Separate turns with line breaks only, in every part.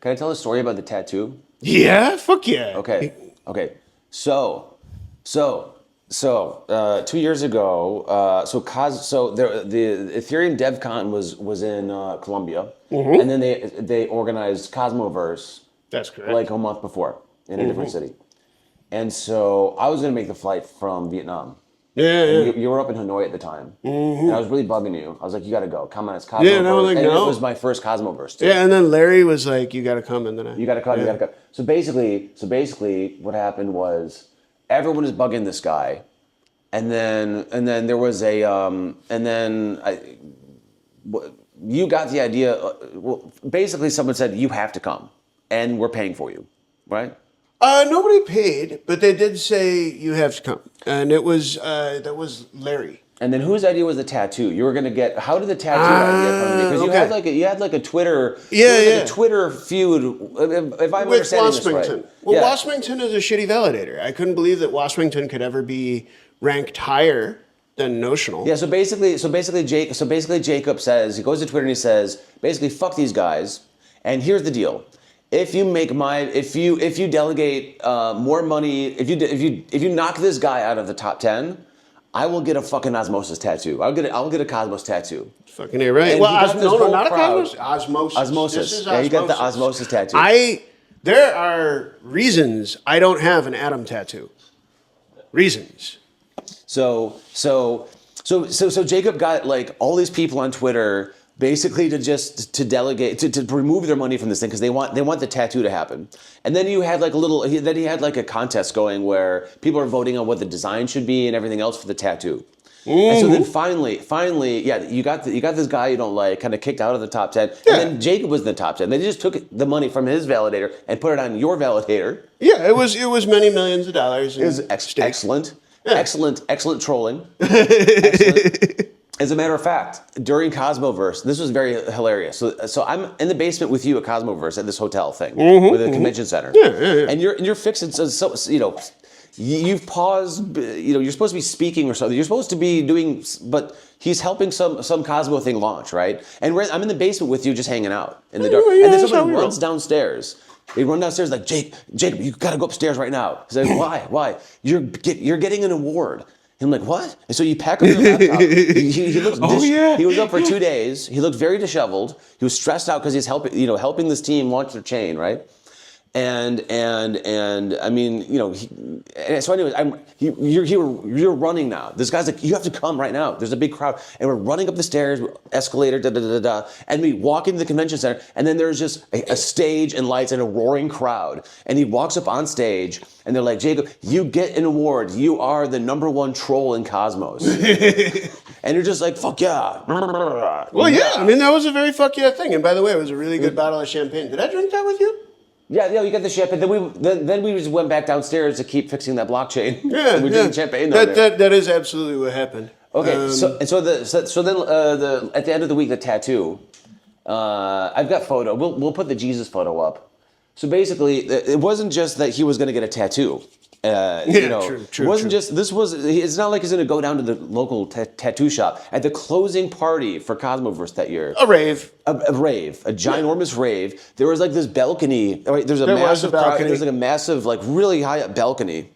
Can I tell a story about the tattoo?
Yeah, fuck yeah.
Okay. So 2 years ago, the Ethereum DevCon was in Colombia, and then they organized Cosmoverse.
That's correct.
Like a month before in a different city, and so I was gonna make the flight from Vietnam.
Yeah.
You were up in Hanoi at the time, and I was really bugging you. I was like, "You got to go. Come on, it's Cosmoverse."
Yeah, and I was like,
and
no.
It was my first Cosmoverse too.
Yeah, and then Larry was like, "You got to come," and then
You got to come. You got to come. So basically, what happened was everyone is bugging this guy, and then there was you got the idea. Well, basically, someone said you have to come, and we're paying for you, right?
Nobody paid, but they did say you have to come, and it was that was Larry.
And then whose idea was the tattoo? You were gonna get. How did the tattoo idea come to me? Because you had like a Twitter. A Twitter feud. If I'm
With
understanding this
Washington.
right.
Well, Washington is a shitty validator. I couldn't believe that Washington could ever be ranked higher than Notional.
Yeah. So basically, Jacob says he goes to Twitter and he says basically fuck these guys. And here's the deal. If you delegate more money, if you knock this guy out of the top 10, I will get a fucking Osmosis tattoo. I'll get a Cosmos tattoo.
Fucking A, right?
And
well, not a
crowd.
Cosmos. Osmosis.
Osmosis.
This is
Yeah, you got the
Osmosis.
Osmosis tattoo.
There are reasons I don't have an Atom tattoo. Reasons.
So Jacob got like all these people on Twitter basically to delegate to remove their money from this thing because they want the tattoo to happen. And then you had like he had like a contest going where people are voting on what the design should be and everything else for the tattoo. And so then finally, yeah, you got this guy you don't like kind of kicked out of the top 10. Yeah. And then Jacob was in the top 10. They just took the money from his validator and put it on your validator.
Yeah, it was many millions of dollars.
It was excellent. Yeah. Excellent trolling. Excellent. As a matter of fact, during Cosmoverse, this was very hilarious. So I'm in the basement with you at Cosmoverse at this hotel thing with a convention center. Yeah. And you're fixing so you've paused. You're supposed to be speaking or something. You're supposed to be doing, but he's helping some Cosmo thing launch, right? And I'm in the basement with you, just hanging out in the dark. And then someone runs downstairs. They run downstairs like, Jacob, you gotta go upstairs right now. He's like, why? You're getting an award. And I'm like, what? And so you pack up your laptop. He looks He was up for 2 days. He looked very disheveled. He was stressed out because he's helping this team launch their chain, right? And I mean, so anyways, you're running now. This guy's like, you have to come right now. There's a big crowd, and we're running up the stairs, escalator, and we walk into the convention center, and then there's just a stage and lights and a roaring crowd, and he walks up on stage, and they're like, Jacob, you get an award. You are the #1 troll in Cosmos. And you're just like, fuck yeah.
Well, yeah. I mean, that was a very fuck yeah thing. And by the way, it was a really good bottle of champagne. Did I drink that with you?
Yeah, you got the champagne. Then we just went back downstairs to keep fixing that blockchain.
Yeah,
we drinking champagne down there.
That is absolutely what happened.
Okay, so then at the end of the week, the tattoo. I've got photo. We'll put the Jesus photo up. So basically, it wasn't just that he was going to get a tattoo.
True.
It wasn't just this was. It's not like he's going to go down to the local tattoo shop at the closing party for Cosmoverse that year.
A rave,
a ginormous rave. There was like this balcony. Right, there's a massive balcony. There's like a massive, like really high up balcony,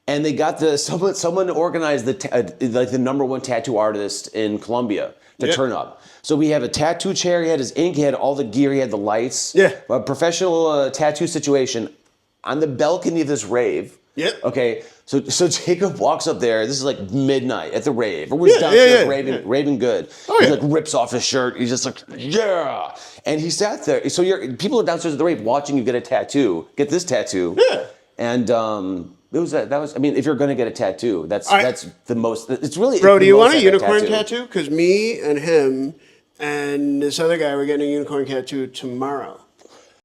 and they got someone organized the #1 tattoo artist in Colombia to turn up. So we have a tattoo chair. He had his ink. He had all the gear. He had the lights.
Yeah,
a professional tattoo situation on the balcony of this rave.
Yep.
Okay, so Jacob walks up there. This is like midnight at the rave. Everyone's downstairs raving good.
Oh,
he like rips off his shirt. He's just like, yeah. And he sat there. So people are downstairs at the rave watching you get this tattoo.
Yeah.
And that was. I mean, if you're gonna get a tattoo, that's the most. It's really.
Bro, do you want a unicorn tattoo? Because me and him and this other guy were getting a unicorn tattoo tomorrow.